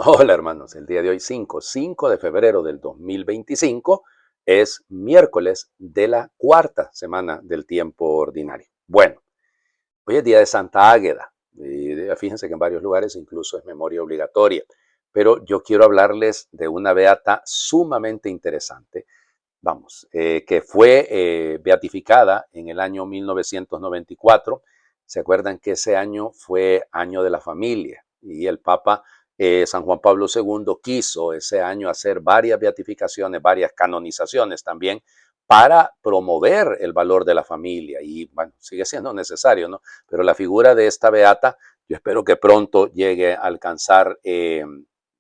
Hola hermanos, el día de hoy 5 de febrero del 2025 es miércoles de la cuarta semana del tiempo ordinario. Bueno, hoy es día de Santa Águeda y fíjense que en varios lugares incluso es memoria obligatoria, pero yo quiero hablarles de una beata sumamente interesante, vamos, que fue beatificada en el año 1994. ¿Se acuerdan que ese año fue año de la familia? Y el Papa San Juan Pablo II quiso ese año hacer varias beatificaciones, varias canonizaciones también para promover el valor de la familia. Y bueno, sigue siendo necesario, ¿no? Pero la figura de esta beata, yo espero que pronto llegue a alcanzar,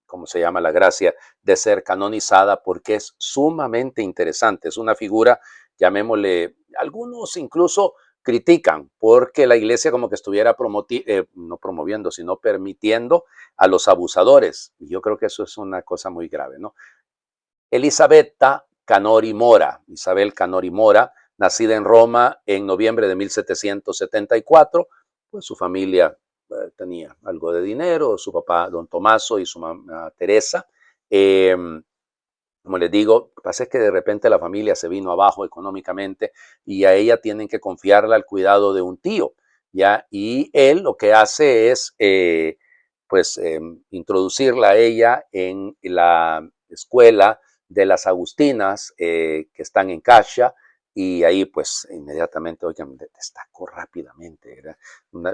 ¿cómo se llama? La gracia de ser canonizada porque es sumamente interesante. Es una figura, llamémosle, algunos incluso critican porque la iglesia como que estuviera no promoviendo, sino permitiendo a los abusadores. Y yo creo que eso es una cosa muy grave, ¿no? Elisabetta Canori Mora, Isabel Canori Mora, nacida en Roma en noviembre de 1774, pues su familia tenía algo de dinero, su papá don Tomaso y su mamá Teresa. Eh, Como les digo, lo que pasa es que de repente la familia se vino abajo económicamente y a ella tienen que confiarla al cuidado de un tío, ¿ya? Y él lo que hace es, introducirla a ella en la escuela de las Agustinas que están en Cascia y ahí pues inmediatamente, oigan, destacó rápidamente, era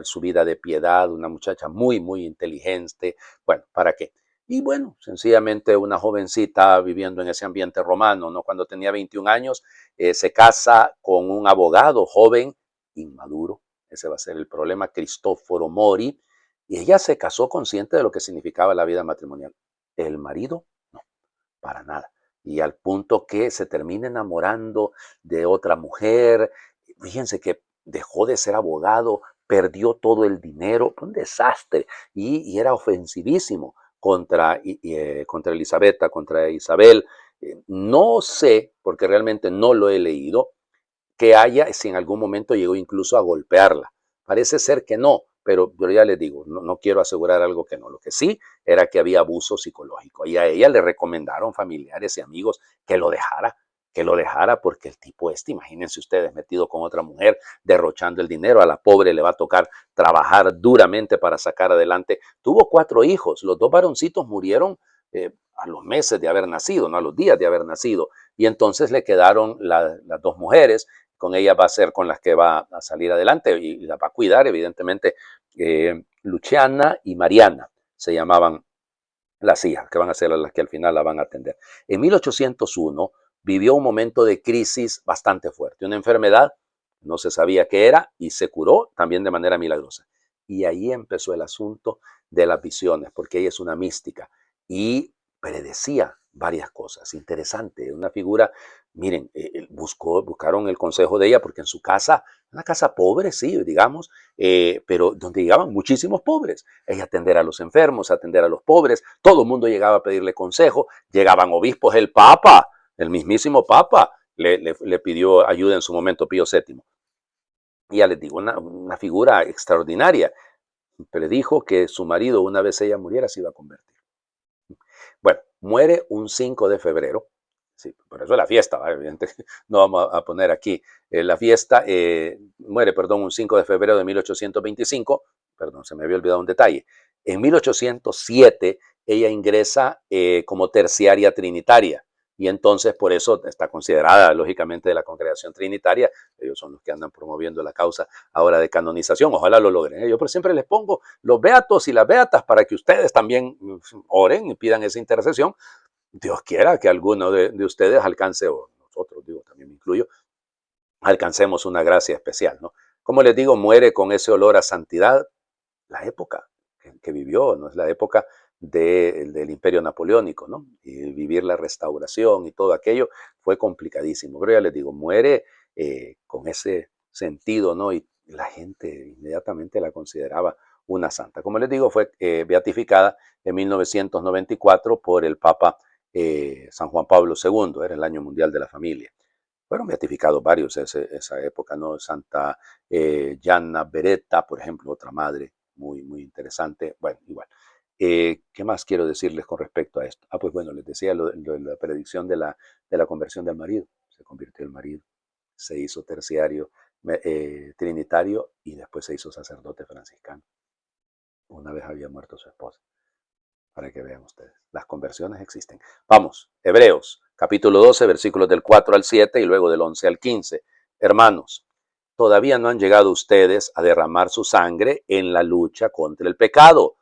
su vida de piedad, una muchacha muy, muy inteligente, bueno, ¿para qué? Y bueno, sencillamente una jovencita viviendo en ese ambiente romano, ¿no? Cuando tenía 21 años, se casa con un abogado joven, inmaduro, ese va a ser el problema, Cristoforo Mori, y ella se casó consciente de lo que significaba la vida matrimonial. El marido, no, para nada. Y al punto que se termina enamorando de otra mujer. Fíjense que dejó de ser abogado, perdió todo el dinero, un desastre, y era ofensivísimo contra Elisabetta, contra Isabel. No sé, porque realmente no lo he leído, que haya, si en algún momento llegó incluso a golpearla. Parece ser que no, pero ya les digo, no quiero asegurar algo que no. Lo que sí era que había abuso psicológico y a ella le recomendaron familiares y amigos que lo dejara porque el tipo imagínense ustedes, metido con otra mujer, derrochando el dinero, a la pobre le va a tocar trabajar duramente para sacar adelante. Tuvo 4 hijos, los 2 varoncitos murieron a los meses de haber nacido, no a los días de haber nacido, y entonces le quedaron las 2 mujeres, con ella va a ser con las que va a salir adelante y la va a cuidar, evidentemente. Luciana y Mariana se llamaban las hijas, que van a ser las que al final la van a atender. En 1801 vivió un momento de crisis bastante fuerte, una enfermedad, no se sabía qué era y se curó también de manera milagrosa. Y ahí empezó el asunto de las visiones, porque ella es una mística y predecía varias cosas. Interesante, una figura, miren, buscaron el consejo de ella porque en su casa, una casa pobre, sí, digamos, pero donde llegaban muchísimos pobres. Ella atender a los enfermos, atender a los pobres, todo el mundo llegaba a pedirle consejo, llegaban obispos, el Papa, el mismísimo Papa, le pidió ayuda en su momento Pío VII. Y ya les digo, una figura extraordinaria. Predijo que su marido, una vez ella muriera, se iba a convertir. Bueno, muere un 5 de febrero. Sí, por eso la fiesta, ¿vale? Evidentemente, no vamos a poner aquí la fiesta. Muere, perdón, un 5 de febrero de 1825. Perdón, se me había olvidado un detalle. En 1807 ella ingresa como terciaria trinitaria y entonces por eso está considerada lógicamente de la congregación trinitaria. Ellos son los que andan promoviendo la causa ahora de canonización. Ojalá lo logren. Yo por siempre les pongo los beatos y las beatas para que ustedes también oren y pidan esa intercesión. Dios quiera que alguno de ustedes alcance, o nosotros, digo, también me incluyo, alcancemos una gracia especial, ¿no? Como les digo, muere con ese olor a santidad la época que vivió, ¿no? Es la época del Imperio Napoleónico, ¿no? Y vivir la restauración y todo aquello fue complicadísimo. Pero ya les digo, muere con ese sentido, ¿no? Y la gente inmediatamente la consideraba una santa. Como les digo, fue beatificada en 1994 por el Papa San Juan Pablo II, era el Año Mundial de la Familia. Fueron beatificados varios esa época, ¿no? Santa Gianna Beretta, por ejemplo, otra madre muy, muy interesante. Bueno, igual. ¿Qué más quiero decirles con respecto a esto? Pues bueno, les decía lo de la predicción de la conversión del marido. Se convirtió el marido, se hizo terciario, trinitario y después se hizo sacerdote franciscano. Una vez había muerto su esposa. Para que vean ustedes, las conversiones existen. Vamos, Hebreos, capítulo 12, versículos del 4 al 7 y luego del 11 al 15. Hermanos, todavía no han llegado ustedes a derramar su sangre en la lucha contra el pecado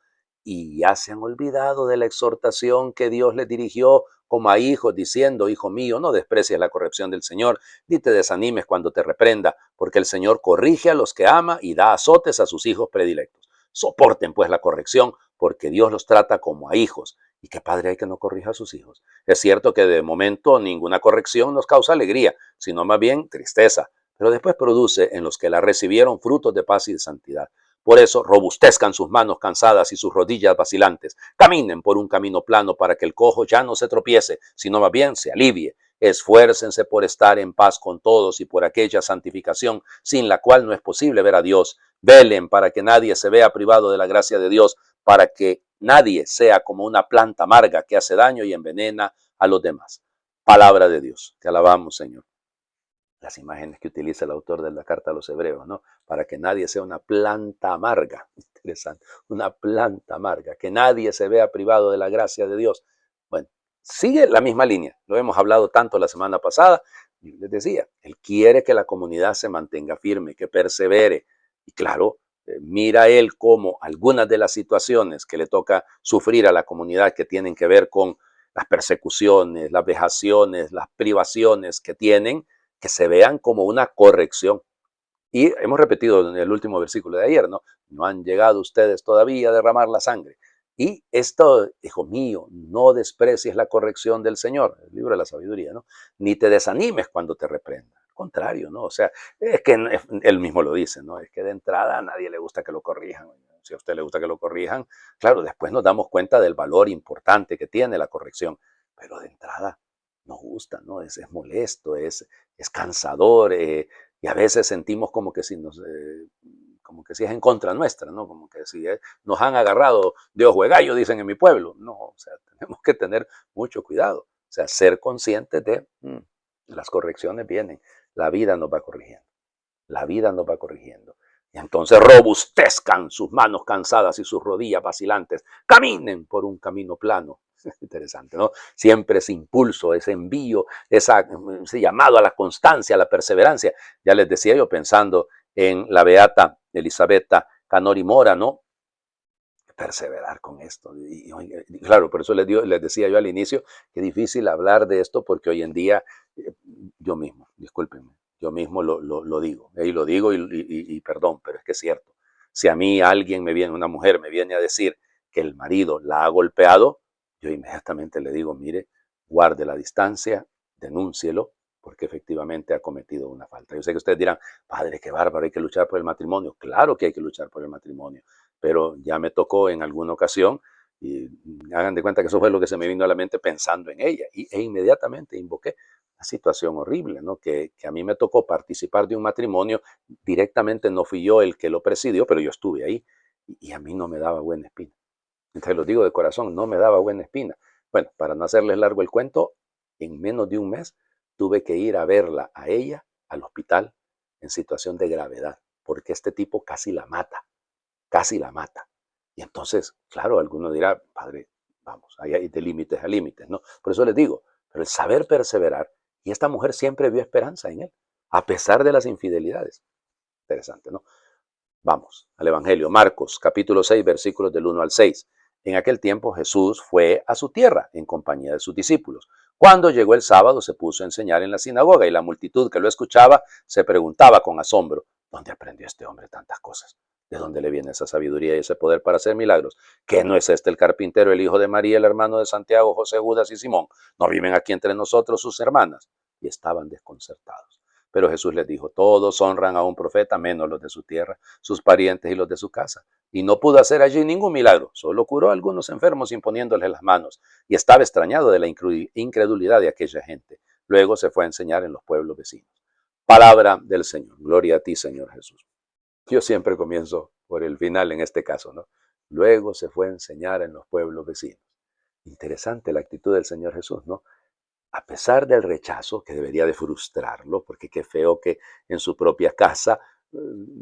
y ya se han olvidado de la exhortación que Dios les dirigió como a hijos, diciendo, hijo mío, no desprecies la corrección del Señor, ni te desanimes cuando te reprenda, porque el Señor corrige a los que ama y da azotes a sus hijos predilectos. Soporten pues la corrección, porque Dios los trata como a hijos. ¿Y qué padre hay que no corrija a sus hijos? Es cierto que de momento ninguna corrección nos causa alegría, sino más bien tristeza, pero después produce en los que la recibieron frutos de paz y de santidad. Por eso, robustezcan sus manos cansadas y sus rodillas vacilantes. Caminen por un camino plano para que el cojo ya no se tropiece, sino más bien se alivie. Esfuércense por estar en paz con todos y por aquella santificación sin la cual no es posible ver a Dios. Velen para que nadie se vea privado de la gracia de Dios, para que nadie sea como una planta amarga que hace daño y envenena a los demás. Palabra de Dios. Te alabamos, Señor. Las imágenes que utiliza el autor de la carta a los hebreos, ¿no? Para que nadie sea una planta amarga. Interesante. Una planta amarga. Que nadie se vea privado de la gracia de Dios. Bueno, sigue la misma línea. Lo hemos hablado tanto la semana pasada. Y les decía, él quiere que la comunidad se mantenga firme, que persevere. Y claro, mira él cómo algunas de las situaciones que le toca sufrir a la comunidad que tienen que ver con las persecuciones, las vejaciones, las privaciones que tienen, que se vean como una corrección. Y hemos repetido en el último versículo de ayer, ¿no? No han llegado ustedes todavía a derramar la sangre. Y esto, hijo mío, no desprecies la corrección del Señor, el libro de la sabiduría, ¿no? Ni te desanimes cuando te reprenda. Al contrario, ¿no? O sea, es que él mismo lo dice, ¿no? Es que de entrada a nadie le gusta que lo corrijan. Si a usted le gusta que lo corrijan, claro, después nos damos cuenta del valor importante que tiene la corrección. Pero de entrada nos gusta, ¿no? Es molesto, es cansador, y a veces sentimos como que si como que si es en contra nuestra, ¿no? Como que si nos han agarrado de ojo de gallo, dicen en mi pueblo. No, o sea, tenemos que tener mucho cuidado. O sea, ser conscientes de las correcciones vienen. La vida nos va corrigiendo. La vida nos va corrigiendo. Y entonces robustezcan sus manos cansadas y sus rodillas vacilantes. Caminen por un camino plano. Interesante, ¿no? Siempre ese impulso, ese envío, ese llamado a la constancia, a la perseverancia. Ya les decía yo pensando en la beata Elisabetta Canori Mora, ¿no? Perseverar con esto. Y claro, por eso les decía yo al inicio que es difícil hablar de esto porque hoy en día, yo mismo, discúlpenme, yo mismo lo digo, y lo digo y perdón, pero es que es cierto. Si a mí alguien una mujer me viene a decir que el marido la ha golpeado, yo inmediatamente le digo, mire, guarde la distancia, denúncielo, porque efectivamente ha cometido una falta. Yo sé que ustedes dirán, padre, qué bárbaro, hay que luchar por el matrimonio. Claro que hay que luchar por el matrimonio, pero ya me tocó en alguna ocasión y hagan de cuenta que eso fue lo que se me vino a la mente pensando en ella e inmediatamente invoqué una situación horrible, ¿no? Que a mí me tocó participar de un matrimonio, directamente no fui yo el que lo presidió, pero yo estuve ahí y a mí no me daba buena espina. Entonces lo digo de corazón, no me daba buena espina. Bueno, para no hacerles largo el cuento, en menos de un mes tuve que ir a verla a ella al hospital en situación de gravedad, porque este tipo casi la mata, casi la mata. Y entonces, claro, alguno dirá, padre, vamos, hay de límites a límites, ¿no? Por eso les digo, pero el saber perseverar, y esta mujer siempre vio esperanza en él, a pesar de las infidelidades. Interesante, ¿no? Vamos al Evangelio, Marcos, capítulo 6, versículos del 1 al 6. En aquel tiempo Jesús fue a su tierra en compañía de sus discípulos. Cuando llegó el sábado se puso a enseñar en la sinagoga y la multitud que lo escuchaba se preguntaba con asombro, ¿dónde aprendió este hombre tantas cosas? ¿De dónde le viene esa sabiduría y ese poder para hacer milagros? ¿Qué no es este el carpintero, el hijo de María, el hermano de Santiago, José, Judas y Simón? ¿No viven aquí entre nosotros sus hermanas? Y estaban desconcertados. Pero Jesús les dijo, todos honran a un profeta, menos los de su tierra, sus parientes y los de su casa. Y no pudo hacer allí ningún milagro, solo curó a algunos enfermos imponiéndoles las manos, y estaba extrañado de la incredulidad de aquella gente. Luego se fue a enseñar en los pueblos vecinos. Palabra del Señor. Gloria a ti, Señor Jesús. Yo siempre comienzo por el final en este caso, ¿no? Luego se fue a enseñar en los pueblos vecinos. Interesante la actitud del Señor Jesús, ¿no? A pesar del rechazo, que debería de frustrarlo, porque qué feo que en su propia casa,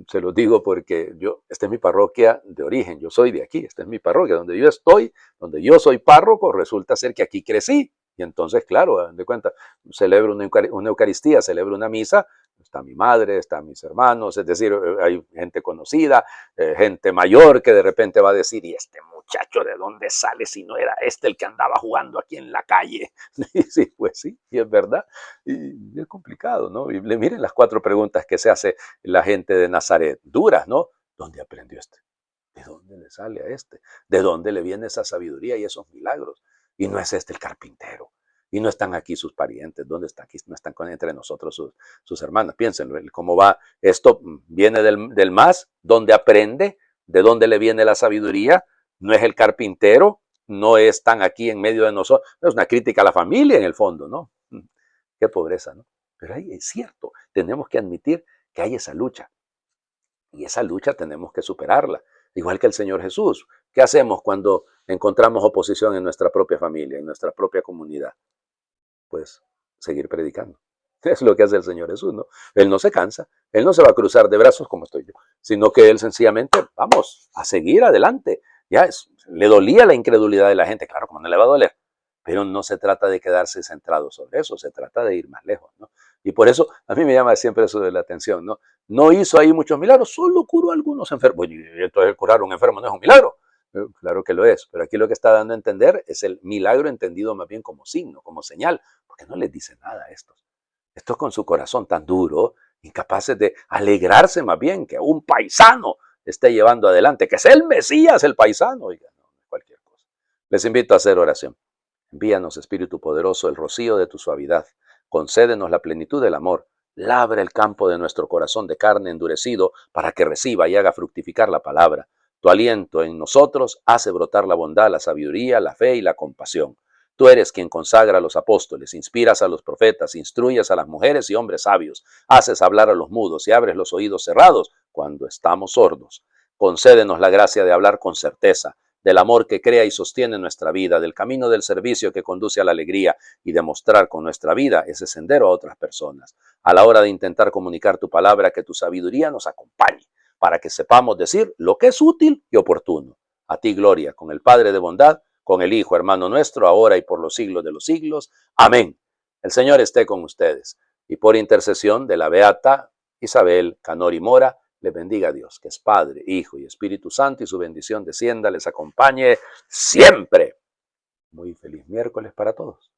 se lo digo porque esta es mi parroquia de origen, yo soy de aquí, esta es mi parroquia, donde yo estoy, donde yo soy párroco, resulta ser que aquí crecí. Y entonces, claro, de cuenta, celebro una Eucaristía, celebro una misa, está mi madre, están mis hermanos, es decir, hay gente conocida, gente mayor que de repente va a decir, ¿y este muchacho de dónde sale si no era este el que andaba jugando aquí en la calle? Y sí, pues sí, y es verdad. Y es complicado, ¿no? Y miren las 4 preguntas que se hace la gente de Nazaret, duras, ¿no? ¿Dónde aprendió este? ¿De dónde le sale a este? ¿De dónde le viene esa sabiduría y esos milagros? Y no es este el carpintero. Y no están aquí sus parientes. ¿Dónde está aquí? No están entre nosotros sus hermanas. Piénsenlo, cómo va. Esto viene del más, donde aprende, de dónde le viene la sabiduría. No es el carpintero, no están aquí en medio de nosotros. Es una crítica a la familia en el fondo, ¿no? Qué pobreza, ¿no? Pero ahí es cierto, tenemos que admitir que hay esa lucha. Y esa lucha tenemos que superarla. Igual que el Señor Jesús. ¿Qué hacemos cuando encontramos oposición en nuestra propia familia, en nuestra propia comunidad? Pues seguir predicando. Es lo que hace el Señor Jesús, ¿no? Él no se cansa, Él no se va a cruzar de brazos como estoy yo, sino que Él sencillamente, vamos, a seguir adelante. Le dolía la incredulidad de la gente, claro, como no le va a doler, pero no se trata de quedarse centrado sobre eso, se trata de ir más lejos, ¿no? Y por eso a mí me llama siempre eso de la atención, ¿no? No hizo ahí muchos milagros, solo curó a algunos enfermos. Y entonces curar a un enfermo no es un milagro. Claro que lo es, pero aquí lo que está dando a entender es el milagro entendido más bien como signo, como señal, porque no les dice nada a estos. Estos con su corazón tan duro, incapaces de alegrarse más bien que un paisano esté llevando adelante, que es el Mesías, el paisano. Oiga, no es cualquier cosa. Les invito a hacer oración. Envíanos, Espíritu poderoso, el rocío de tu suavidad. Concédenos la plenitud del amor. Labra el campo de nuestro corazón de carne endurecido para que reciba y haga fructificar la palabra. Tu aliento en nosotros hace brotar la bondad, la sabiduría, la fe y la compasión. Tú eres quien consagra a los apóstoles, inspiras a los profetas, instruyes a las mujeres y hombres sabios, haces hablar a los mudos y abres los oídos cerrados cuando estamos sordos. Concédenos la gracia de hablar con certeza, del amor que crea y sostiene nuestra vida, del camino del servicio que conduce a la alegría y de mostrar con nuestra vida ese sendero a otras personas. A la hora de intentar comunicar tu palabra, que tu sabiduría nos acompañe para que sepamos decir lo que es útil y oportuno. A ti gloria, con el Padre de bondad, con el Hijo, hermano nuestro, ahora y por los siglos de los siglos. Amén. El Señor esté con ustedes. Y por intercesión de la Beata Isabel Canori Mora, les bendiga a Dios, que es Padre, Hijo y Espíritu Santo, y su bendición descienda, les acompañe siempre. Muy feliz miércoles para todos.